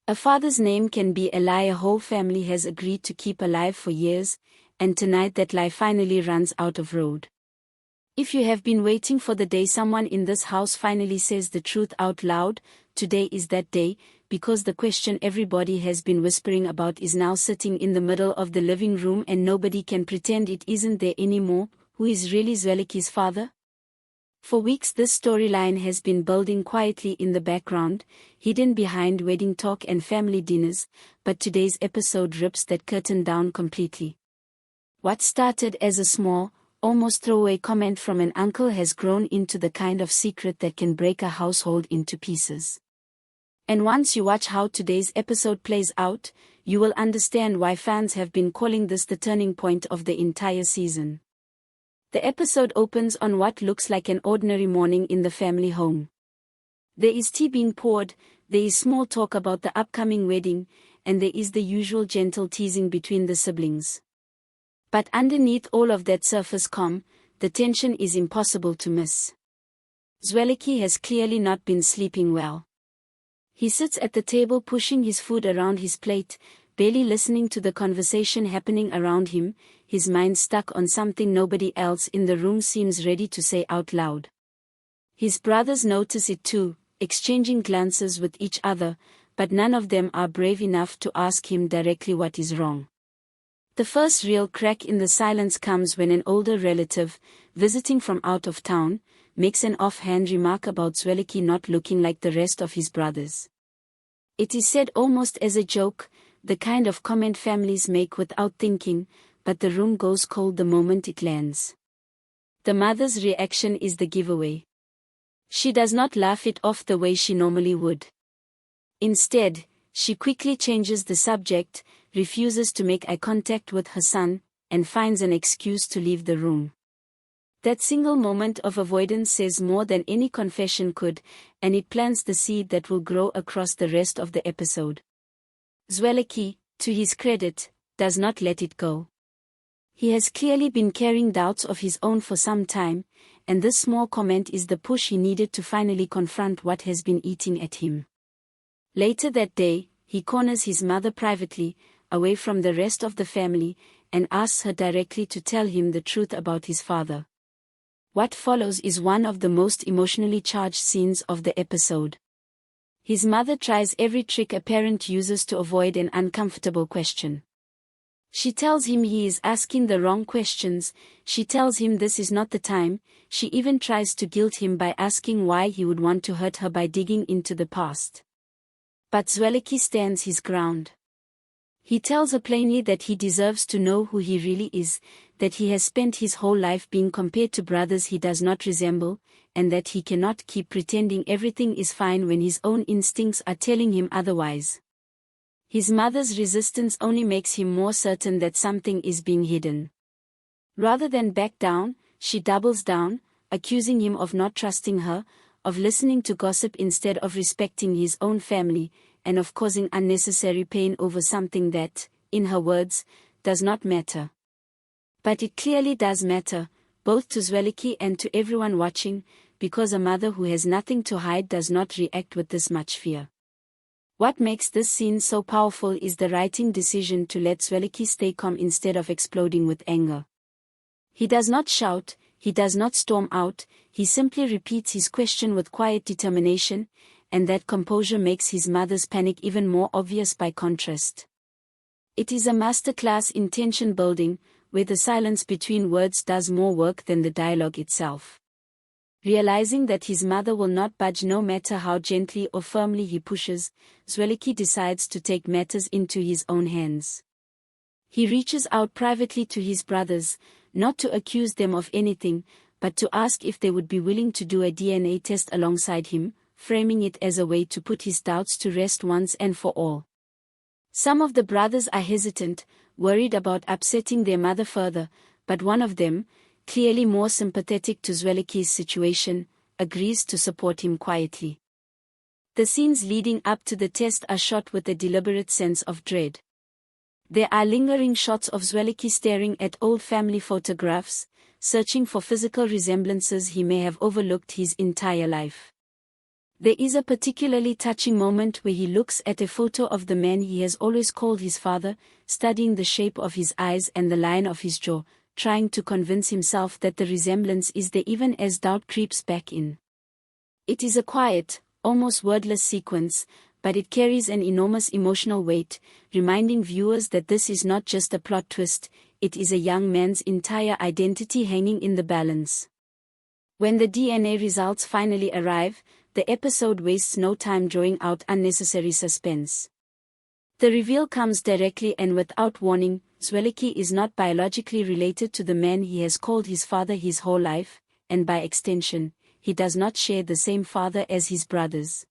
A father's name can be a lie a whole family has agreed to keep alive for years, and tonight that lie finally runs out of road. If you have been waiting for the day someone in this house finally says the truth out loud, today is that day, because the question everybody has been whispering about is now sitting in the middle of the living room and nobody can pretend it isn't there anymore. Who is really Zwelakhe's father? For weeks this storyline has been building quietly in the background, hidden behind wedding talk and family dinners, but today's episode rips that curtain down completely. What started as a small, almost throwaway comment from an uncle has grown into the kind of secret that can break a household into pieces. And once you watch how today's episode plays out, you will understand why fans have been calling this the turning point of the entire season. The episode opens on what looks like an ordinary morning in the family home. There is tea being poured, there is small talk about the upcoming wedding, and there is the usual gentle teasing between the siblings. But underneath all of that surface calm, the tension is impossible to miss. Zwelakhe has clearly not been sleeping well. He sits at the table pushing his food around his plate, barely listening to the conversation happening around him, his mind stuck on something nobody else in the room seems ready to say out loud. His brothers notice it too, exchanging glances with each other, but none of them are brave enough to ask him directly what is wrong. The first real crack in the silence comes when an older relative, visiting from out of town, makes an offhand remark about Zwelakhe not looking like the rest of his brothers. It is said almost as a joke, the kind of comment families make without thinking, but the room goes cold the moment it lands. The mother's reaction is the giveaway. She does not laugh it off the way she normally would. Instead, she quickly changes the subject, refuses to make eye contact with her son, and finds an excuse to leave the room. That single moment of avoidance says more than any confession could, and it plants the seed that will grow across the rest of the episode. Zwelakhe, to his credit, does not let it go. He has clearly been carrying doubts of his own for some time, and this small comment is the push he needed to finally confront what has been eating at him. Later that day, he corners his mother privately, away from the rest of the family, and asks her directly to tell him the truth about his father. What follows is one of the most emotionally charged scenes of the episode. His mother tries every trick a parent uses to avoid an uncomfortable question. She tells him he is asking the wrong questions, she tells him this is not the time, she even tries to guilt him by asking why he would want to hurt her by digging into the past. But Zwelakhe stands his ground. He tells her plainly that he deserves to know who he really is, that he has spent his whole life being compared to brothers he does not resemble, and that he cannot keep pretending everything is fine when his own instincts are telling him otherwise. His mother's resistance only makes him more certain that something is being hidden. Rather than back down, she doubles down, accusing him of not trusting her, of listening to gossip instead of respecting his own family, and of causing unnecessary pain over something that, in her words, does not matter. But it clearly does matter, both to Zwelakhe and to everyone watching, because a mother who has nothing to hide does not react with this much fear. What makes this scene so powerful is the writing decision to let Zwelakhe stay calm instead of exploding with anger. He does not shout, he does not storm out, he simply repeats his question with quiet determination, and that composure makes his mother's panic even more obvious by contrast. It is a masterclass in tension building, where the silence between words does more work than the dialogue itself. Realizing that his mother will not budge no matter how gently or firmly he pushes, Zwelakhe decides to take matters into his own hands. He reaches out privately to his brothers, not to accuse them of anything, but to ask if they would be willing to do a DNA test alongside him, framing it as a way to put his doubts to rest once and for all. Some of the brothers are hesitant, worried about upsetting their mother further, but one of them, clearly more sympathetic to Zwelakhe's situation, agrees to support him quietly. The scenes leading up to the test are shot with a deliberate sense of dread. There are lingering shots of Zwelakhe staring at old family photographs, searching for physical resemblances he may have overlooked his entire life. There is a particularly touching moment where he looks at a photo of the man he has always called his father, studying the shape of his eyes and the line of his jaw, trying to convince himself that the resemblance is there even as doubt creeps back in. It is a quiet, almost wordless sequence, but it carries an enormous emotional weight, reminding viewers that this is not just a plot twist, it is a young man's entire identity hanging in the balance. When the DNA results finally arrive, the episode wastes no time drawing out unnecessary suspense. The reveal comes directly and without warning. Zwelakhe is not biologically related to the man he has called his father his whole life, and by extension, he does not share the same father as his brothers.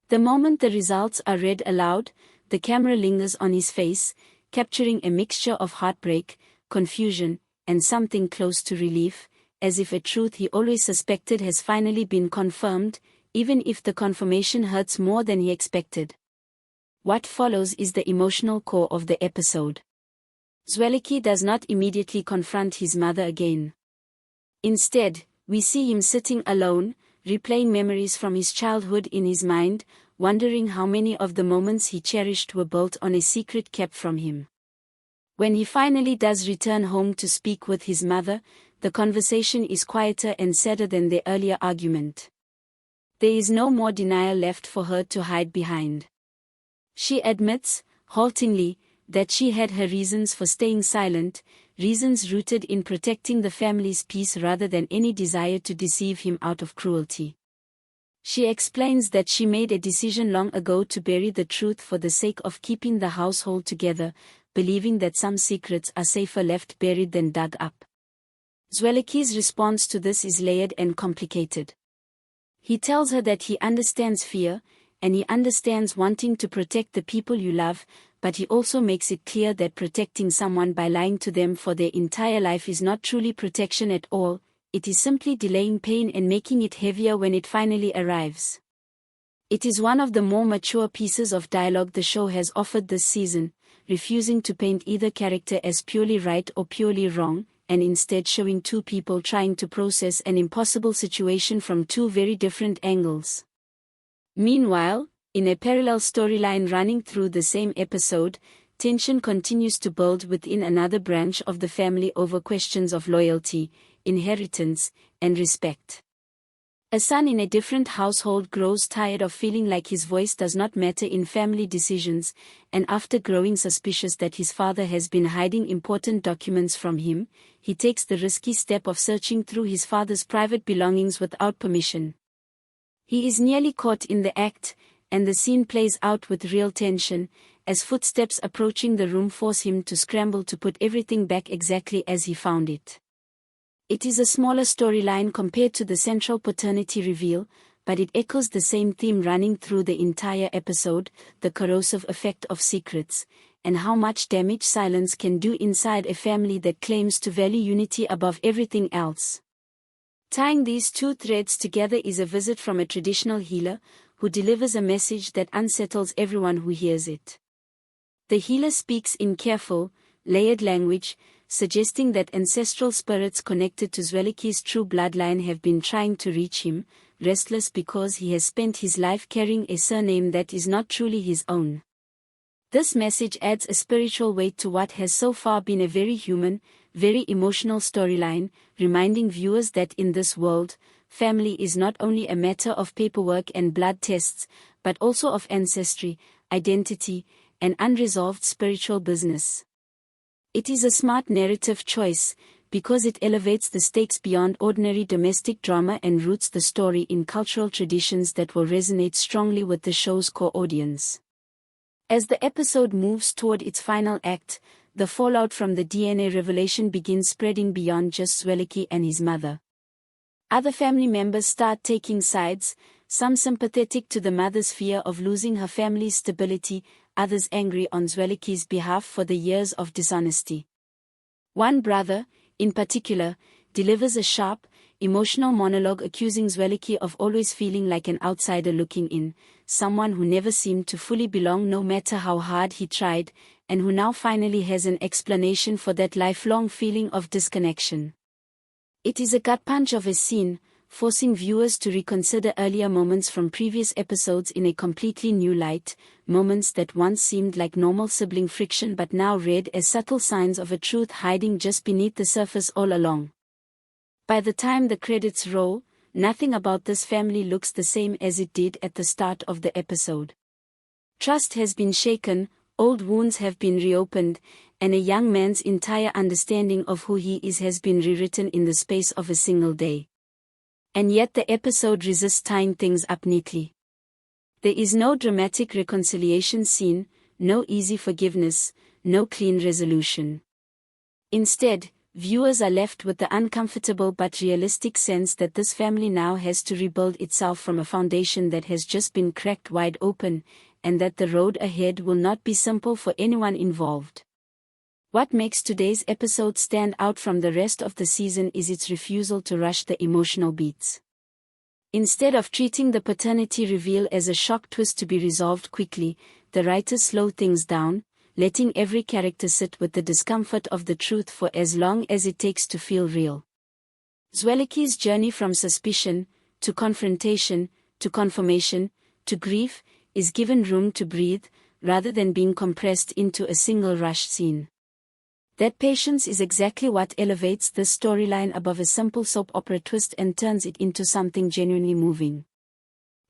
The moment the results are read aloud, the camera lingers on his face, capturing a mixture of heartbreak, confusion, and something close to relief, as if a truth he always suspected has finally been confirmed, even if the confirmation hurts more than he expected. What follows is the emotional core of the episode. Zwelakhe does not immediately confront his mother again. Instead, we see him sitting alone, replaying memories from his childhood in his mind, wondering how many of the moments he cherished were built on a secret kept from him. When he finally does return home to speak with his mother, the conversation is quieter and sadder than their earlier argument. There is no more denial left for her to hide behind. She admits, haltingly, that she had her reasons for staying silent, reasons rooted in protecting the family's peace rather than any desire to deceive him out of cruelty. She explains that she made a decision long ago to bury the truth for the sake of keeping the household together, believing that some secrets are safer left buried than dug up. Zwelakhe's response to this is layered and complicated. He tells her that he understands fear, and he understands wanting to protect the people you love, but he also makes it clear that protecting someone by lying to them for their entire life is not truly protection at all, it is simply delaying pain and making it heavier when it finally arrives. It is one of the more mature pieces of dialogue the show has offered this season, refusing to paint either character as purely right or purely wrong, and instead showing two people trying to process an impossible situation from two very different angles. Meanwhile, in a parallel storyline running through the same episode, tension continues to build within another branch of the family over questions of loyalty, inheritance, and respect. A son in a different household grows tired of feeling like his voice does not matter in family decisions, and after growing suspicious that his father has been hiding important documents from him, he takes the risky step of searching through his father's private belongings without permission. He is nearly caught in the act, and the scene plays out with real tension, as footsteps approaching the room force him to scramble to put everything back exactly as he found it. It is a smaller storyline compared to the central paternity reveal, but it echoes the same theme running through the entire episode, the corrosive effect of secrets, and how much damage silence can do inside a family that claims to value unity above everything else. Tying these two threads together is a visit from a traditional healer, who delivers a message that unsettles everyone who hears it. The healer speaks in careful, layered language, suggesting that ancestral spirits connected to Zwelakhe's true bloodline have been trying to reach him, restless because he has spent his life carrying a surname that is not truly his own. This message adds a spiritual weight to what has so far been a very human, very emotional storyline, reminding viewers that in this world, family is not only a matter of paperwork and blood tests, but also of ancestry, identity, and unresolved spiritual business. It is a smart narrative choice, because it elevates the stakes beyond ordinary domestic drama and roots the story in cultural traditions that will resonate strongly with the show's core audience. As the episode moves toward its final act, the fallout from the DNA revelation begins spreading beyond just Zwelakhe and his mother. Other family members start taking sides, some sympathetic to the mother's fear of losing her family's stability, others angry on Zwelakhe's behalf for the years of dishonesty. One brother, in particular, delivers a sharp, emotional monologue accusing Zwelakhe of always feeling like an outsider looking in, someone who never seemed to fully belong no matter how hard he tried, and who now finally has an explanation for that lifelong feeling of disconnection. It is a gut punch of a scene, forcing viewers to reconsider earlier moments from previous episodes in a completely new light, moments that once seemed like normal sibling friction but now read as subtle signs of a truth hiding just beneath the surface all along. By the time the credits roll, nothing about this family looks the same as it did at the start of the episode. Trust has been shaken, old wounds have been reopened, and a young man's entire understanding of who he is has been rewritten in the space of a single day. And yet the episode resists tying things up neatly. There is no dramatic reconciliation scene, no easy forgiveness, no clean resolution. Instead, viewers are left with the uncomfortable but realistic sense that this family now has to rebuild itself from a foundation that has just been cracked wide open, and that the road ahead will not be simple for anyone involved. What makes today's episode stand out from the rest of the season is its refusal to rush the emotional beats. Instead of treating the paternity reveal as a shock twist to be resolved quickly, the writers slow things down, letting every character sit with the discomfort of the truth for as long as it takes to feel real. Zwelakhe's journey from suspicion, to confrontation, to confirmation, to grief, is given room to breathe, rather than being compressed into a single rushed scene. That patience is exactly what elevates this storyline above a simple soap opera twist and turns it into something genuinely moving.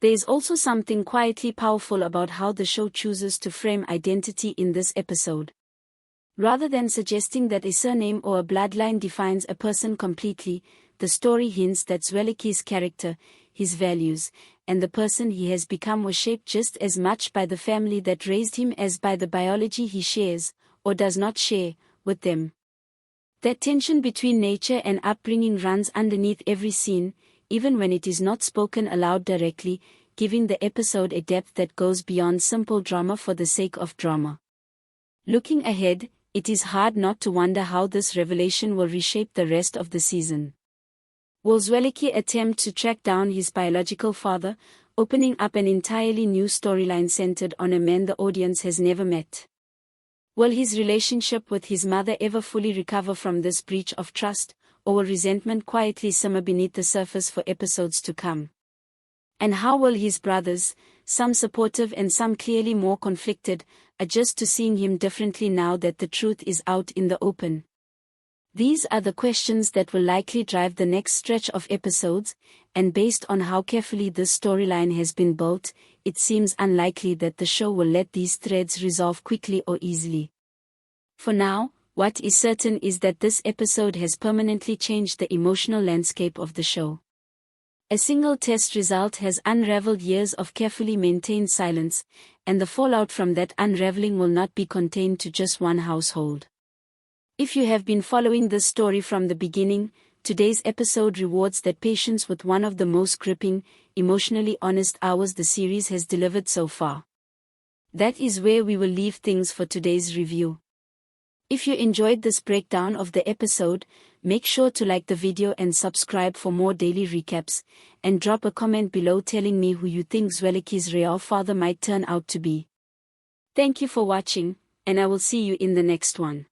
There is also something quietly powerful about how the show chooses to frame identity in this episode. Rather than suggesting that a surname or a bloodline defines a person completely, the story hints that Zwelakhe's character, his values, and the person he has become were shaped just as much by the family that raised him as by the biology he shares, or does not share, with them. That tension between nature and upbringing runs underneath every scene, even when it is not spoken aloud directly, giving the episode a depth that goes beyond simple drama for the sake of drama. Looking ahead, it is hard not to wonder how this revelation will reshape the rest of the season. Will Zwelakhe attempt to track down his biological father, opening up an entirely new storyline centered on a man the audience has never met? Will his relationship with his mother ever fully recover from this breach of trust, or will resentment quietly simmer beneath the surface for episodes to come? And how will his brothers, some supportive and some clearly more conflicted, adjust to seeing him differently now that the truth is out in the open? These are the questions that will likely drive the next stretch of episodes, and based on how carefully this storyline has been built, it seems unlikely that the show will let these threads resolve quickly or easily. For now, what is certain is that this episode has permanently changed the emotional landscape of the show. A single test result has unraveled years of carefully maintained silence, and the fallout from that unraveling will not be contained to just one household. If you have been following this story from the beginning, today's episode rewards that patience with one of the most gripping, emotionally honest hours the series has delivered so far. That is where we will leave things for today's review. If you enjoyed this breakdown of the episode, make sure to like the video and subscribe for more daily recaps, and drop a comment below telling me who you think Zwelakhe's real father might turn out to be. Thank you for watching, and I will see you in the next one.